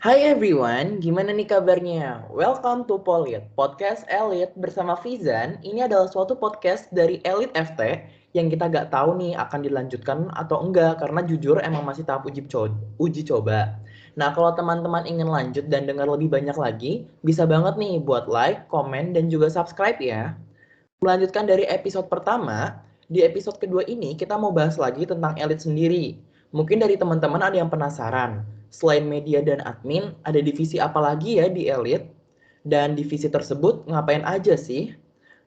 Hai everyone, gimana nih kabarnya? Welcome to Polit, podcast Elite bersama Fizan. Ini adalah suatu podcast dari Elite FT yang kita gak tahu nih akan dilanjutkan atau enggak karena jujur emang masih tahap uji coba. Nah, kalau teman-teman ingin lanjut dan dengar lebih banyak lagi, bisa banget nih buat like, komen, dan juga subscribe ya. Melanjutkan dari episode pertama, di episode kedua ini kita mau bahas lagi tentang Elite sendiri. Mungkin dari teman-teman ada yang penasaran, selain media dan admin, ada divisi apa lagi ya di Elite? Dan divisi tersebut ngapain aja sih?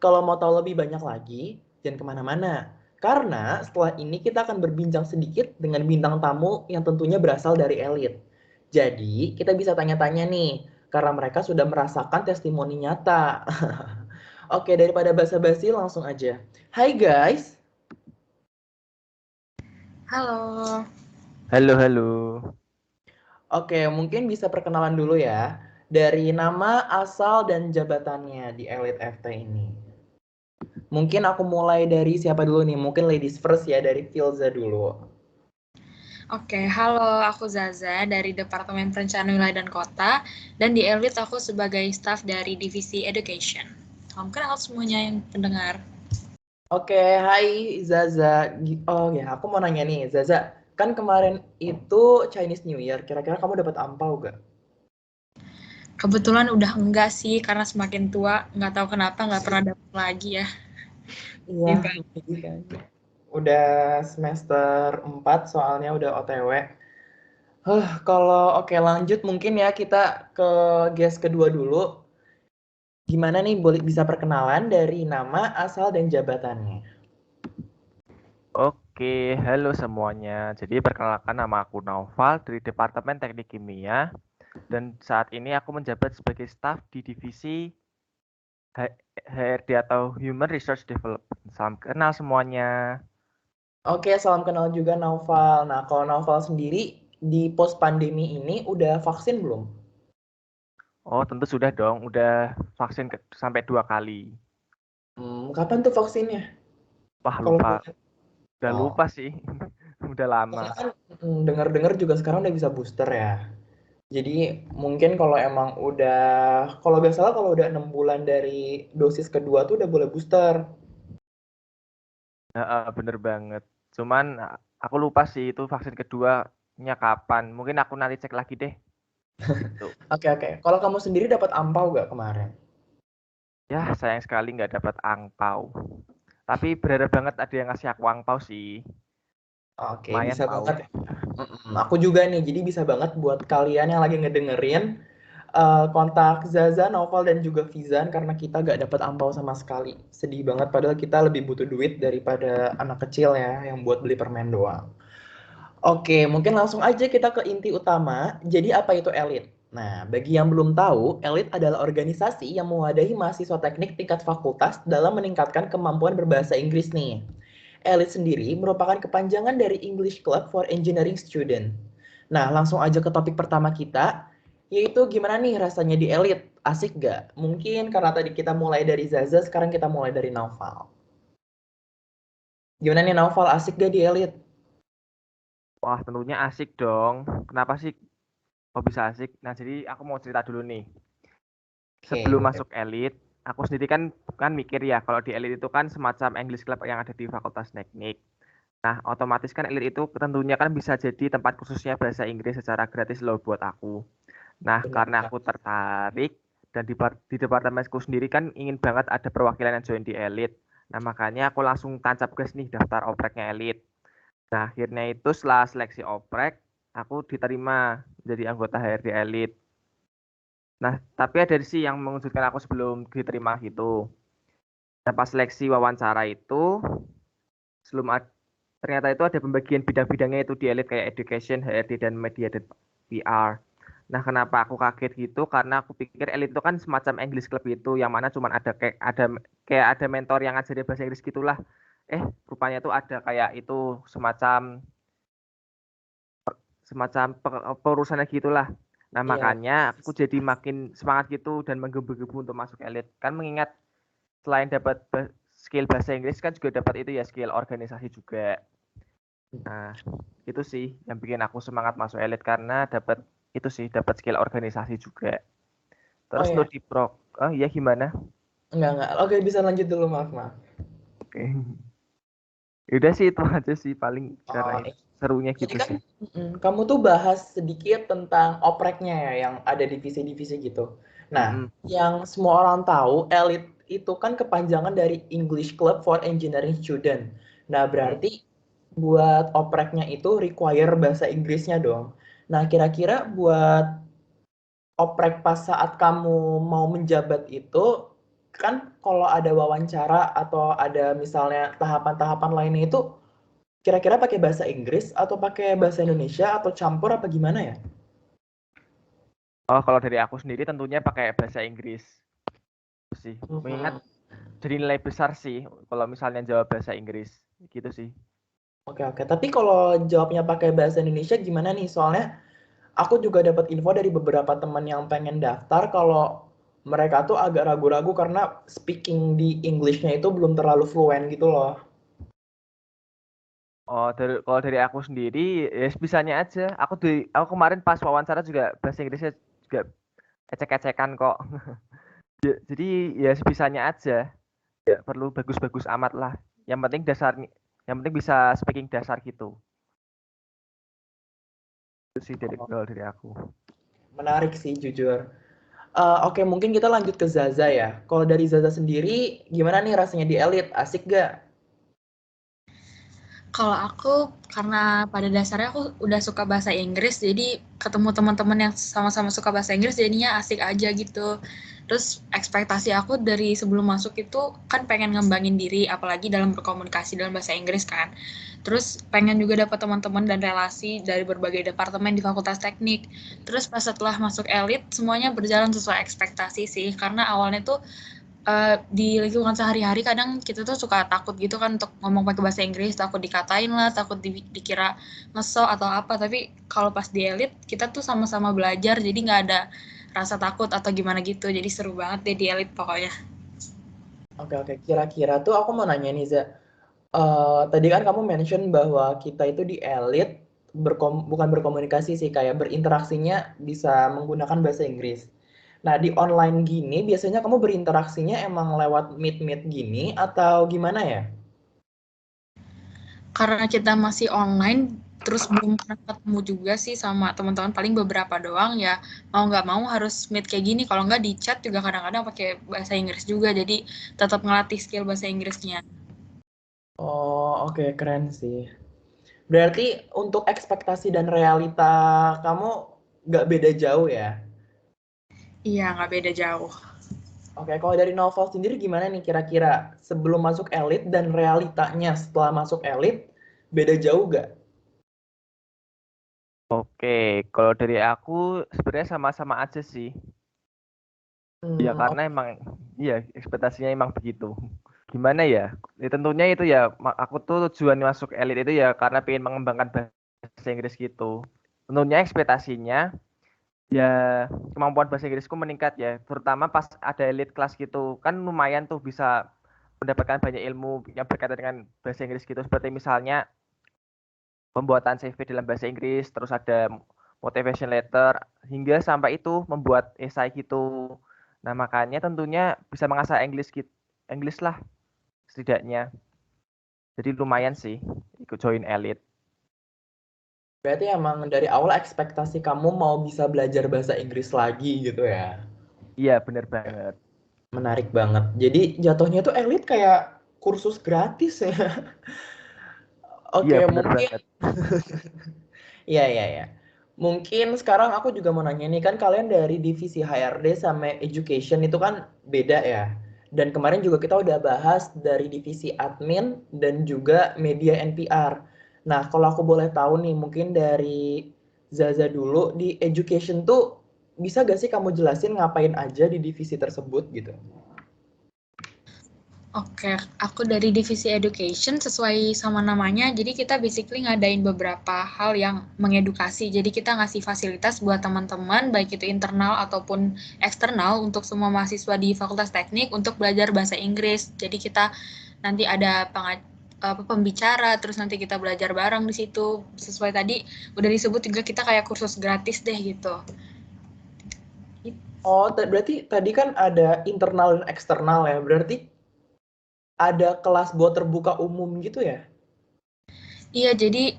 Kalau mau tahu lebih banyak lagi, jangan kemana-mana. Karena setelah ini kita akan berbincang sedikit dengan bintang tamu yang tentunya berasal dari Elite. Jadi, kita bisa tanya-tanya nih, karena mereka sudah merasakan testimoni nyata. Oke, daripada basa-basi langsung aja. Hai guys. Halo, Halo, halo. Oke, mungkin bisa perkenalan dulu ya. Dari nama, asal, dan jabatannya di Elite FT ini. Mungkin aku mulai dari siapa dulu nih? Mungkin ladies first ya, dari Filza dulu. halo, aku Zaza dari Departemen Perencanaan Wilayah dan Kota, dan di Elite aku sebagai staf dari Divisi Education. Salam kenal semuanya yang pendengar. Oke, hai Zaza. Oh ya, aku mau nanya nih, Zaza. Kan kemarin itu Chinese New Year. Kira-kira kamu dapat ampau gak? Kebetulan udah enggak sih, karena semakin tua, nggak tahu kenapa nggak pernah dapet lagi ya. Iya, jadi kan. Udah semester 4 soalnya udah OTW. Kalau oke lanjut mungkin ya kita ke guest kedua dulu. Gimana nih boleh bisa perkenalan dari nama, asal, dan jabatannya? Oke, halo semuanya. Jadi perkenalkan nama aku Naufal dari Departemen Teknik Kimia dan saat ini aku menjabat sebagai staf di divisi HRD atau Human Resource Development. Salam kenal semuanya. Oke, salam kenal juga Naufal. Nah, kalau Naufal sendiri di post pandemi ini udah vaksin belum? Oh, tentu sudah dong, udah vaksin sampai 2 kali. Kapan tuh vaksinnya? Wah, Kalau lupa. boleh. Udah Oh, lupa sih. Udah lama. soalnya kan dengar-dengar juga sekarang udah bisa booster ya. Jadi mungkin kalau emang udah, kalau nggak salah kalau udah 6 bulan dari dosis kedua tuh udah boleh booster. Bener banget. Cuman aku lupa sih itu vaksin keduanya kapan. Mungkin aku nanti cek lagi deh. Gitu. Oke, oke. Kalau kamu sendiri dapat ampau nggak kemarin? Ya, sayang sekali nggak dapat angpau. Tapi berharap banget ada yang ngasih aku angpau sih. Oke, Lumayan bisa tahu. banget. Aku juga nih, jadi bisa banget buat kalian yang lagi ngedengerin kontak Zaza, Novel, dan juga Fizan karena kita gak dapat ampau sama sekali. Sedih banget, padahal kita lebih butuh duit daripada anak kecil ya yang buat beli permen doang. Oke, mungkin langsung aja kita ke inti utama. Jadi apa itu elit? Nah, bagi yang belum tahu, elit adalah organisasi yang mewadahi mahasiswa teknik tingkat fakultas dalam meningkatkan kemampuan berbahasa Inggris nih. Elit sendiri merupakan kepanjangan dari English Club for Engineering Student. Nah, langsung aja ke topik pertama kita, yaitu gimana nih rasanya di elit? Asik gak? Mungkin karena tadi kita mulai dari Zaza, sekarang kita mulai dari Naufal. Gimana nih Naufal, asik gak di elit? Wah, tentunya asik dong. Kenapa sih kok bisa asik? Nah, jadi aku mau cerita dulu nih. Oke, Sebelum boleh. masuk elit, aku sendiri kan mikir ya, kalau di elit itu kan semacam English Club yang ada di Fakultas Teknik. Nah, otomatis kan elit itu tentunya kan bisa jadi tempat khususnya bahasa Inggris secara gratis loh buat aku. Nah, Benar karena aku banget. tertarik dan di departemenku sendiri kan ingin banget ada perwakilan yang join di elit. Nah, makanya aku langsung tancap gas nih daftar opreknya elit. Nah, akhirnya itu setelah seleksi oprek, aku diterima jadi anggota HRD elit. Nah, tapi ada sih yang mengejutkan aku sebelum diterima gitu. Nah, pas seleksi wawancara itu, sebelum ternyata itu ada pembagian bidang-bidangnya itu di elit kayak education, HRD, dan media dan PR. Nah, kenapa aku kaget gitu? Karena aku pikir elit itu kan semacam English Club itu, yang mana cuma ada mentor yang ngajarin bahasa Inggris gitulah. Rupanya tuh ada kayak itu semacam semacam perusahaannya gitulah. Nah, Iya, makanya aku jadi makin semangat gitu dan menggebu-gebu untuk masuk elit. Kan mengingat selain dapat skill bahasa Inggris kan juga dapat itu ya skill organisasi juga. Nah, itu sih yang bikin aku semangat masuk elit karena dapat itu sih dapat skill organisasi juga. Oh Terus ya, untuk di ya gimana? enggak. Oke, bisa lanjut dulu, maaf. Oke. Udah sih itu aja sih paling Oh, karena serunya jadi gitu kan sih. kamu tuh bahas sedikit tentang opreknya ya, yang ada divisi-divisi gitu. Nah, Mm-mm. yang semua orang tahu, ELIT itu kan kepanjangan dari English Club for Engineering Student. Nah, Mm. berarti buat opreknya itu require bahasa Inggrisnya dong. Nah, kira-kira buat oprek pas saat kamu mau menjabat itu, kan kalau ada wawancara atau ada misalnya tahapan-tahapan lainnya itu, kira-kira pakai bahasa Inggris atau pakai bahasa Indonesia atau campur apa gimana ya? Oh, kalau dari aku sendiri tentunya pakai bahasa Inggris sih. Mengingat Mhm. jadi nilai besar sih kalau misalnya jawab bahasa Inggris gitu sih. Oke. Tapi kalau jawabnya pakai bahasa Indonesia gimana nih? Soalnya aku juga dapat info dari beberapa teman yang pengen daftar kalau mereka tuh agak ragu-ragu karena speaking di English-nya itu belum terlalu fluent gitu loh. Oh, kalau dari aku sendiri ya sebisanya aja. Aku kemarin pas wawancara juga bahasa Inggrisnya juga ecek-ecekan kok. Jadi ya sebisanya aja. Ya perlu bagus-bagus amat lah. Yang penting bisa speaking dasar gitu. Itu sih Oh, kalau dari aku. menarik sih jujur. Oke, mungkin kita lanjut ke Zaza ya. Kalau dari Zaza sendiri, gimana nih rasanya di Elite? Asik gak? Kalau aku karena pada dasarnya aku udah suka bahasa Inggris, jadi ketemu teman-teman yang sama-sama suka bahasa Inggris jadinya asik aja gitu. Terus ekspektasi aku dari sebelum masuk itu kan pengen ngembangin diri, apalagi dalam berkomunikasi dalam bahasa Inggris kan. Terus pengen juga dapat teman-teman dan relasi dari berbagai departemen di Fakultas Teknik. Terus pas setelah masuk elit, semuanya berjalan sesuai ekspektasi sih, karena awalnya tuh di lingkungan sehari-hari kadang kita tuh suka takut gitu kan untuk ngomong pakai bahasa Inggris, takut dikatain lah, takut dikira ngeso atau apa. Tapi kalau pas di elit kita tuh sama-sama belajar, jadi nggak ada rasa takut atau gimana gitu. Jadi seru banget deh di elit pokoknya. Oke. Kira-kira tuh aku mau nanya nih, Za. Tadi kan kamu mention bahwa kita itu di Elite bukan berkomunikasi sih, kayak berinteraksinya bisa menggunakan bahasa Inggris. Nah, di online gini biasanya kamu berinteraksinya emang lewat meet-meet gini atau gimana ya? Karena kita masih online, terus belum pernah ketemu juga sih sama teman-teman, paling beberapa doang ya, mau nggak mau harus meet kayak gini, kalau nggak di chat juga kadang-kadang pakai bahasa Inggris juga, jadi tetap ngelatih skill bahasa Inggrisnya. Oh, oke, keren sih. Berarti untuk ekspektasi dan realita kamu nggak beda jauh ya? Iya, nggak beda jauh. Oke, kalau dari novel sendiri gimana nih kira-kira sebelum masuk elit dan realitanya setelah masuk elit beda jauh gak? Oke, kalau dari aku sebenarnya sama-sama aja sih. Ya karena Oke. emang iya ekspektasinya emang begitu. Gimana ya? Ya tentunya itu ya aku tuh tujuan masuk elit itu ya karena pengen mengembangkan bahasa Inggris gitu. Tentunya ekspektasinya ya kemampuan bahasa Inggrisku meningkat ya, terutama pas ada elit kelas gitu. Kan lumayan tuh bisa mendapatkan banyak ilmu yang berkaitan dengan bahasa Inggris gitu. Seperti misalnya pembuatan CV dalam bahasa Inggris, terus ada motivation letter, hingga sampai itu membuat esai gitu. Nah, makanya tentunya bisa mengasah English lah setidaknya. Jadi lumayan sih ikut join elite. Berarti emang dari awal ekspektasi kamu mau bisa belajar bahasa Inggris lagi gitu ya? Iya, bener banget. Menarik banget. Jadi jatuhnya tuh elit kayak kursus gratis ya. Iya, Oke, bener mungkin banget. iya. Mungkin sekarang aku juga mau nanya nih, kan kalian dari divisi HRD sama education itu kan beda ya. Dan kemarin juga kita udah bahas dari divisi admin dan juga media NPR. Nah, kalau aku boleh tahu nih, mungkin dari Zaza dulu di education tuh bisa gak sih kamu jelasin ngapain aja di divisi tersebut gitu? Oke, aku dari divisi education sesuai sama namanya, jadi kita basically ngadain beberapa hal yang mengedukasi. Jadi kita ngasih fasilitas buat teman-teman, baik itu internal ataupun eksternal untuk semua mahasiswa di Fakultas Teknik untuk belajar bahasa Inggris. Jadi kita nanti ada pembicara, terus nanti kita belajar bareng di situ. Sesuai tadi udah disebut juga kita kayak kursus gratis deh gitu. Oh, berarti tadi kan ada internal dan eksternal ya. Berarti ada kelas buat terbuka umum gitu ya? Iya, jadi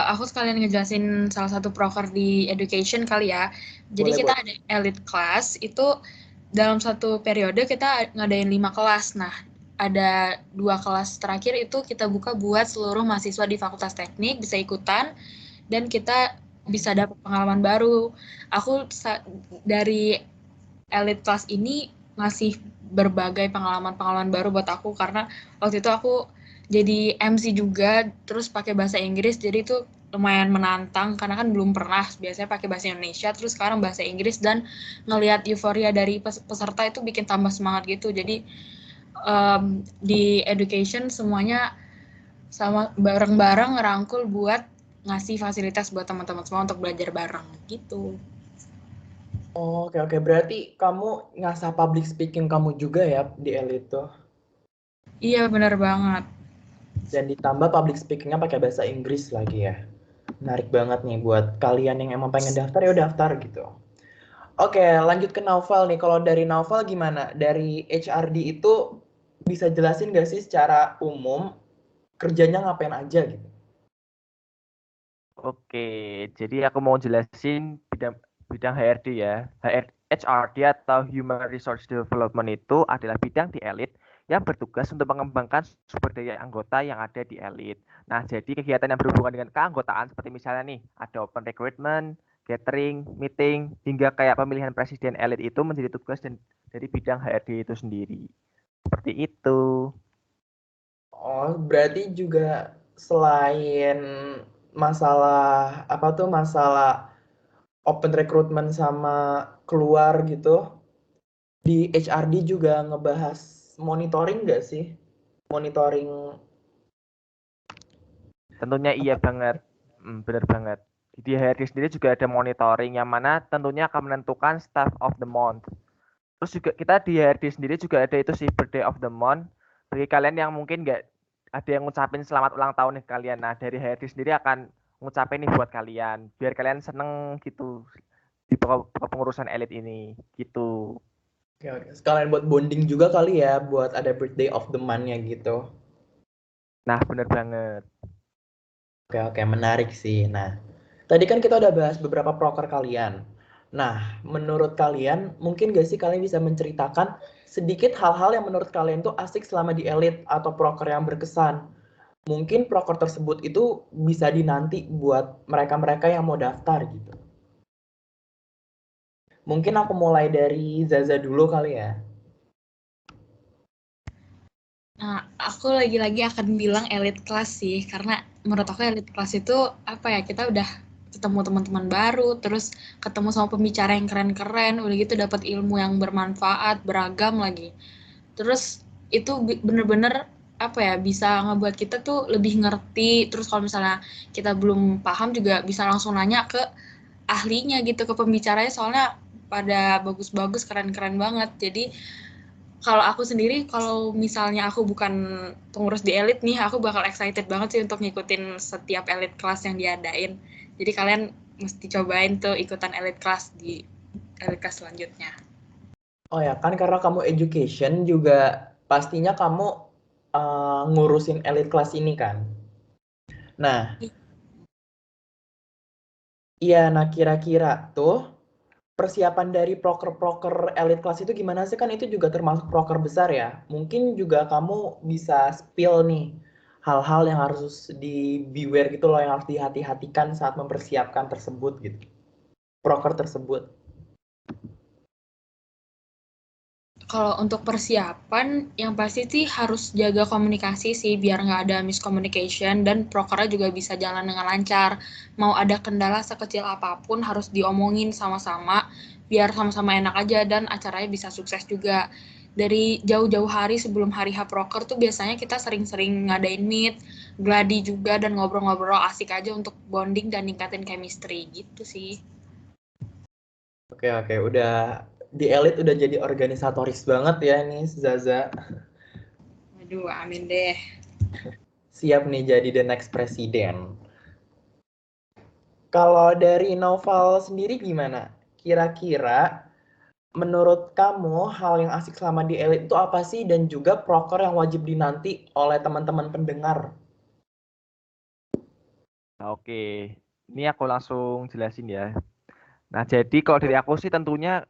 aku sekalian ngejelasin salah satu proker di education kali ya. Jadi Boleh, kita boleh. ada elite class, itu dalam satu periode kita ngadain 5 kelas. Nah, ada 2 kelas terakhir itu kita buka buat seluruh mahasiswa di Fakultas Teknik bisa ikutan, dan kita bisa dapat pengalaman baru. Aku dari elite class ini ngasih berbagai pengalaman-pengalaman baru buat aku, karena waktu itu aku jadi MC juga, terus pakai bahasa Inggris, jadi itu lumayan menantang karena kan belum pernah, biasanya pakai bahasa Indonesia, terus sekarang bahasa Inggris, dan ngelihat euforia dari peserta itu bikin tambah semangat gitu. Jadi di education semuanya sama bareng-bareng ngerangkul buat ngasih fasilitas buat teman-teman semua untuk belajar bareng gitu. Oh, oke, oke. Berarti kamu ngasah public speaking kamu juga ya di Elite tuh. Iya, benar banget. Dan ditambah public speakingnya pakai bahasa Inggris lagi ya. Menarik banget nih buat kalian yang emang pengen daftar ya daftar gitu. Oke, lanjut ke Naufal nih. Kalau dari Naufal gimana? Dari HRD itu bisa jelasin gak sih secara umum kerjanya ngapain aja gitu? Oke, jadi aku mau jelasin bidang bidang HRD ya. HRD atau Human Resource Development itu adalah bidang di Elite yang bertugas untuk mengembangkan sumber daya anggota yang ada di Elite. Nah, jadi kegiatan yang berhubungan dengan keanggotaan seperti misalnya nih, ada open recruitment, catering, meeting, hingga kayak pemilihan presiden Elite itu menjadi tugas dari bidang HRD itu sendiri. Seperti itu. Oh, berarti juga selain masalah apa tuh masalah open recruitment sama keluar gitu, di HRD juga ngebahas monitoring nggak sih? Monitoring Tentunya iya banget. Benar banget. Di HRD sendiri juga ada monitoring yang mana tentunya akan menentukan staff of the month. Terus juga kita di HRD sendiri juga ada itu sih birthday of the month. Bagi kalian yang mungkin nggak ada yang ngucapin selamat ulang tahun nih kalian. Nah, dari HRD sendiri akan ngucapin nih buat kalian. Biar kalian seneng gitu di pengurusan elit ini gitu. Oke, oke. Sekalian buat bonding juga kali ya, buat ada birthday of the month-nya gitu. Nah, benar banget. Oke, oke, menarik sih. Nah, tadi kan kita udah bahas beberapa proker kalian. Nah, menurut kalian, mungkin gak sih kalian bisa menceritakan sedikit hal-hal yang menurut kalian tuh asik selama di Elite atau proker yang berkesan? Mungkin proker tersebut itu bisa dinanti buat mereka-mereka yang mau daftar gitu. Mungkin aku mulai dari Zaza dulu kali ya. Nah, aku lagi-lagi akan bilang elite class sih, karena menurut aku elite class itu apa ya, kita udah ketemu teman-teman baru, terus ketemu sama pembicara yang keren-keren, udah gitu dapat ilmu yang bermanfaat, beragam lagi. Terus itu bener-bener apa ya, bisa ngebuat kita tuh lebih ngerti, terus kalau misalnya kita belum paham juga bisa langsung nanya ke ahlinya gitu, ke pembicaranya, soalnya pada bagus-bagus, keren-keren banget. Jadi kalau aku sendiri, kalau misalnya aku bukan pengurus di Elite nih, aku bakal excited banget sih untuk ngikutin setiap Elite kelas yang diadain. Jadi kalian mesti cobain tuh ikutan Elite kelas di Elite kelas selanjutnya. Oh ya, kan karena kamu education juga pastinya kamu ngurusin elite kelas ini kan. Nah, iya, nah kira-kira tuh persiapan dari proker-proker elite kelas itu gimana sih? Kan itu juga termasuk proker besar ya. Mungkin juga kamu bisa spill nih hal-hal yang harus di beware gitu loh, yang harus dihati-hatikan saat mempersiapkan tersebut gitu. Proker tersebut. Kalau untuk persiapan, yang pasti sih harus jaga komunikasi sih, biar nggak ada miscommunication, dan prokernya juga bisa jalan dengan lancar. Mau ada kendala sekecil apapun harus diomongin sama-sama, biar sama-sama enak aja, dan acaranya bisa sukses juga. Dari jauh-jauh hari sebelum hari H proker tuh biasanya kita sering-sering ngadain meet, gladi juga, dan ngobrol-ngobrol asik aja untuk bonding dan ningkatin chemistry gitu sih. Oke, oke, udah di elite udah jadi organisatoris banget ya nih Zaza. Aduh, amin deh. Siap nih jadi the next president. Kalau dari Novel sendiri gimana? Kira-kira menurut kamu hal yang asik selama di Elite itu apa sih? Dan juga proker yang wajib dinanti oleh teman-teman pendengar? Nah, oke, ini aku langsung jelasin ya. Nah, jadi kalau dari aku sih tentunya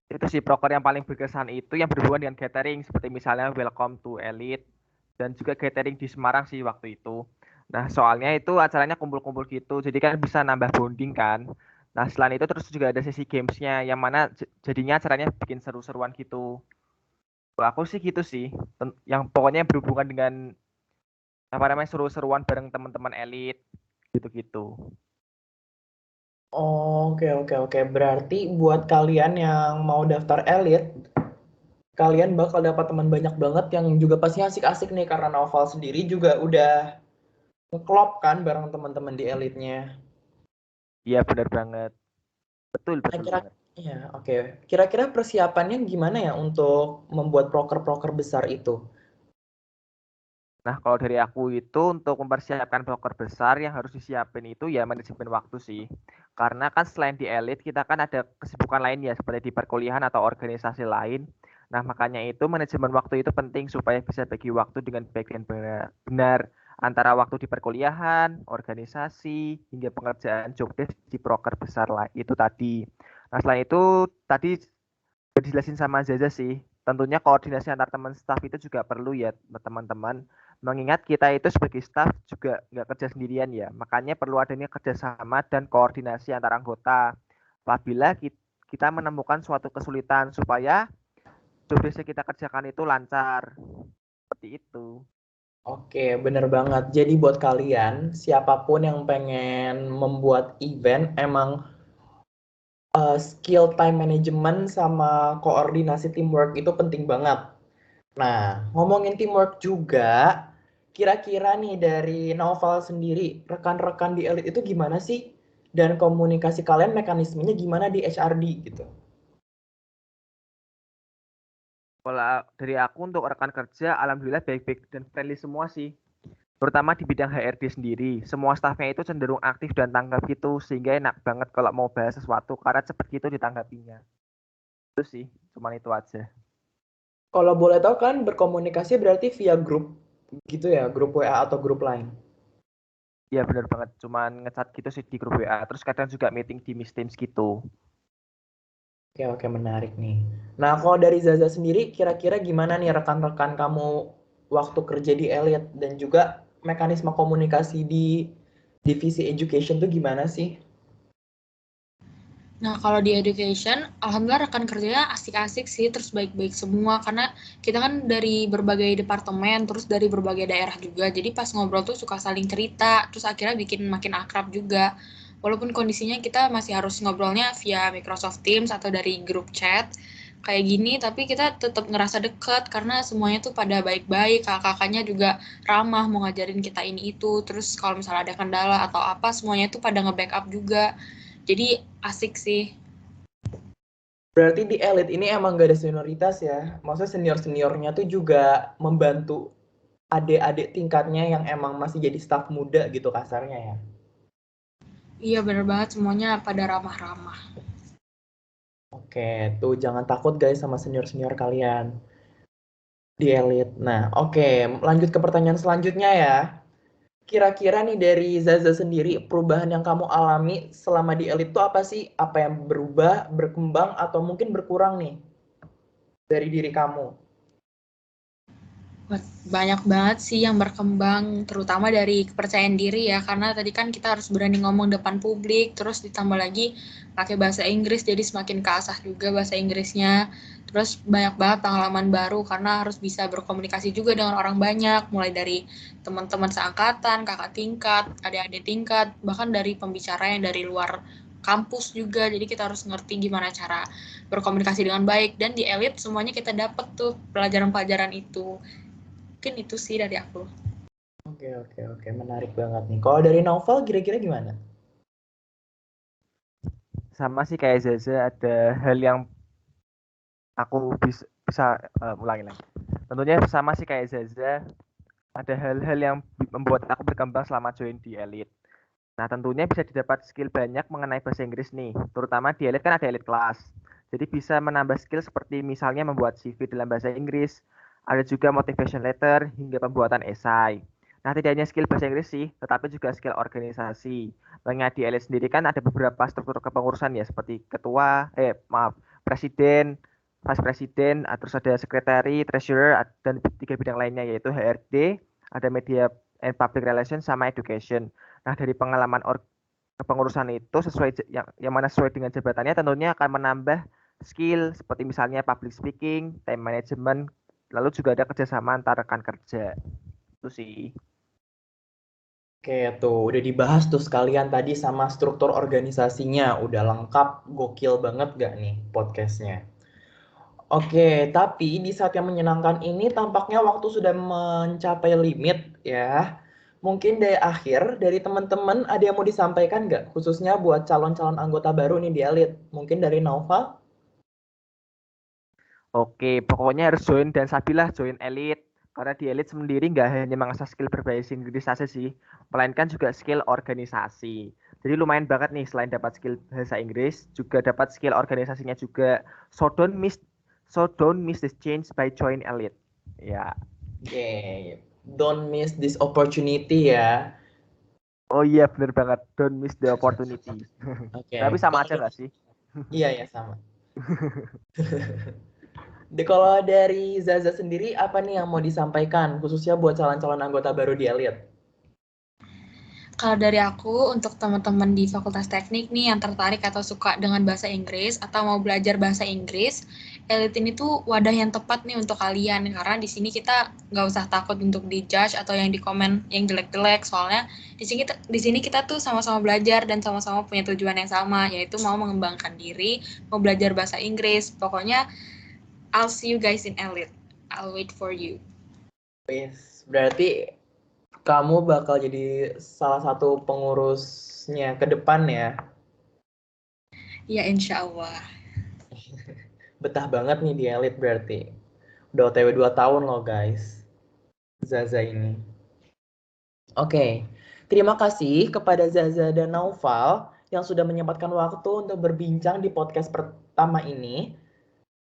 itu sih proker yang paling berkesan itu yang berhubungan dengan catering seperti misalnya Welcome to Elite dan juga catering di Semarang sih waktu itu. Nah, soalnya itu acaranya kumpul-kumpul gitu, jadi kan bisa nambah bonding kan. Nah, selain itu terus juga ada sesi gamesnya yang mana jadinya acaranya bikin seru-seruan gitu. Kalau aku sih gitu sih, yang pokoknya berhubungan dengan apa namanya seru-seruan bareng teman-teman Elite gitu-gitu. Oke, oke, oke. Berarti buat kalian yang mau daftar Elite, kalian bakal dapat teman banyak banget yang juga pasti asik-asik nih karena Novel sendiri juga udah ngeklop kan bareng teman-teman di Elite-nya. Iya benar banget, betul Nah, betul banget. ya, oke. Kira-kira persiapannya gimana ya untuk membuat proker-proker besar itu? Nah, kalau dari aku itu untuk mempersiapkan broker besar yang harus disiapin itu ya manajemen waktu sih. Karena kan selain di elit, kita kan ada kesibukan lain ya, seperti di perkuliahan atau organisasi lain. Nah, makanya itu manajemen waktu itu penting supaya bisa bagi waktu dengan baik dan benar antara waktu di perkuliahan, organisasi, hingga pengerjaan job desk di broker besar lah itu tadi. Nah, selain itu tadi udah dijelasin sama Zaza sih. Tentunya koordinasi antar teman staff itu juga perlu ya teman-teman. Mengingat kita itu sebagai staff juga nggak kerja sendirian ya. Makanya perlu adanya kerjasama dan koordinasi antar anggota. Apabila kita menemukan suatu kesulitan supaya job desk kita kerjakan itu lancar. Seperti itu. Oke, bener banget. Jadi buat kalian, siapapun yang pengen membuat event, emang skill time management sama koordinasi teamwork itu penting banget. Nah, ngomongin teamwork juga, kira-kira nih dari Novel sendiri, rekan-rekan di Elite itu gimana sih? Dan komunikasi kalian mekanismenya gimana di HRD gitu? Kalau dari aku untuk rekan kerja, alhamdulillah baik-baik dan friendly semua sih. Terutama di bidang HRD sendiri. Semua staffnya itu cenderung aktif dan tanggap gitu, sehingga enak banget kalau mau bahas sesuatu, karena cepet gitu ditanggapinya. Itu sih, cuman itu aja. Kalau boleh tahu kan berkomunikasi berarti via grup gitu ya, grup WA atau grup lain. Iya bener banget, cuman ngechat gitu sih di grup WA, terus kadang juga meeting di Miss Teams gitu. Oke, oke, menarik nih. Nah, kalau dari Zaza sendiri, kira-kira gimana nih rekan-rekan kamu waktu kerja di Elite dan juga mekanisme komunikasi di divisi education tuh gimana sih? Nah, kalau di education, alhamdulillah rekan kerjanya asik-asik sih, terus baik-baik semua, karena kita kan dari berbagai departemen, terus dari berbagai daerah juga, jadi pas ngobrol tuh suka saling cerita, terus akhirnya bikin makin akrab juga. Walaupun kondisinya kita masih harus ngobrolnya via Microsoft Teams atau dari grup chat, kayak gini, tapi kita tetap ngerasa deket, karena semuanya tuh pada baik-baik, kakak-kakaknya juga ramah, mau ngajarin kita ini itu, terus kalau misalnya ada kendala atau apa, semuanya tuh pada nge-backup juga. Jadi asik sih. Berarti di Elite ini emang gak ada senioritas ya? Maksudnya senior-seniornya tuh juga membantu adik-adik tingkatnya yang emang masih jadi staf muda gitu kasarnya ya? Iya bener banget semuanya pada ramah-ramah. Oke, tuh jangan takut guys sama senior-senior kalian di Elite. Nah, oke, lanjut ke pertanyaan selanjutnya ya. Kira-kira nih dari Zaza sendiri, perubahan yang kamu alami selama di Elite itu apa sih? Apa yang berubah, berkembang, atau mungkin berkurang nih dari diri kamu? Banyak banget sih yang berkembang, terutama dari kepercayaan diri ya, karena tadi kan kita harus berani ngomong depan publik, terus ditambah lagi pakai bahasa Inggris, jadi semakin keasah juga bahasa Inggrisnya. Terus banyak banget pengalaman baru, karena harus bisa berkomunikasi juga dengan orang banyak, mulai dari teman-teman seangkatan, kakak tingkat, adik-adik tingkat, bahkan dari pembicara yang dari luar kampus juga, jadi kita harus ngerti gimana cara berkomunikasi dengan baik, dan di Elite semuanya kita dapat tuh pelajaran-pelajaran itu. Mungkin itu sih dari aku. Oke, oke, oke. Menarik banget nih. Kalau dari novel, kira-kira gimana? Sama sih kayak Zaza, ada hal yang aku bisa ulangi lagi. Tentunya sama sih kayak Zaza, ada hal-hal yang membuat aku berkembang selama join di Elite. Nah, tentunya bisa didapat skill banyak mengenai bahasa Inggris nih, terutama di Elite kan ada Elite Class. Jadi bisa menambah skill seperti misalnya membuat CV dalam bahasa Inggris, ada juga motivation letter hingga pembuatan esai. Nah, tidak hanya skill bahasa Inggris sih, tetapi juga skill organisasi. Mengingat di Elite sendiri kan ada beberapa struktur kepengurusan ya, seperti presiden, vice presiden, terus ada sekretari, treasurer, dan 3 bidang lainnya yaitu HRD, ada media and public relations, sama education. Nah, dari pengalaman kepengurusan itu sesuai yang mana sesuai dengan jabatannya tentunya akan menambah skill seperti misalnya public speaking, time management, lalu juga ada kerjasama antar rekan kerja. Itu sih. Oke, tuh udah dibahas tuh sekalian tadi sama struktur organisasinya. Udah lengkap, gokil banget gak nih podcastnya? Oke, tapi di saat yang menyenangkan ini tampaknya waktu sudah mencapai limit ya. Mungkin dari teman-teman ada yang mau disampaikan nggak? Khususnya buat calon-calon anggota baru nih di Elite. Mungkin dari Naufal? Oke, pokoknya harus join dan sabilah join Elite. Karena di Elite sendiri nggak hanya mengasah skill berbahasa Inggris saja sih, melainkan juga skill organisasi. Jadi lumayan banget nih selain dapat skill bahasa Inggris, juga dapat skill organisasinya juga. So don't miss this chance by join Elite. Ya. Oke, don't miss this opportunity ya. Oh iya bener banget. Don't miss the opportunity. Tapi Oke, sama aja nggak sih? iya ya sama. Kalau dari Zaza sendiri apa nih yang mau disampaikan khususnya buat calon-calon anggota baru di Elite? Kalau dari aku, untuk teman-teman di Fakultas Teknik nih yang tertarik atau suka dengan bahasa Inggris atau mau belajar bahasa Inggris, Elite ini tuh wadah yang tepat nih untuk kalian karena di sini kita nggak usah takut untuk dijudge atau yang dikomen yang jelek-jelek, soalnya di sini kita tuh sama-sama belajar dan sama-sama punya tujuan yang sama, yaitu mau mengembangkan diri, mau belajar bahasa Inggris. Pokoknya I'll see you guys in Elite. I'll wait for you. Wis, berarti kamu bakal jadi salah satu pengurusnya ke depan ya. Ya, insya Allah. Betah banget nih di Elite berarti. Udah OTW 2 tahun loh guys. Zaza ini. Oke, terima kasih kepada Zaza dan Naufal yang sudah menyempatkan waktu untuk berbincang di podcast pertama ini.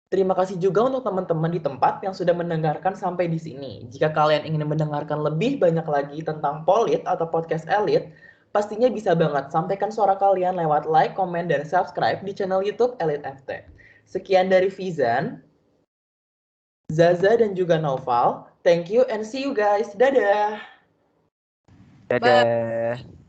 Terima kasih juga untuk teman-teman di tempat yang sudah mendengarkan sampai di sini. Jika kalian ingin mendengarkan lebih banyak lagi tentang Polit atau podcast Elite, pastinya bisa banget sampaikan suara kalian lewat like, komen, dan subscribe di channel YouTube Elite FT. Sekian dari Fizan, Zaza, dan juga Naufal. Thank you and see you guys. Dadah! Bye. Dadah.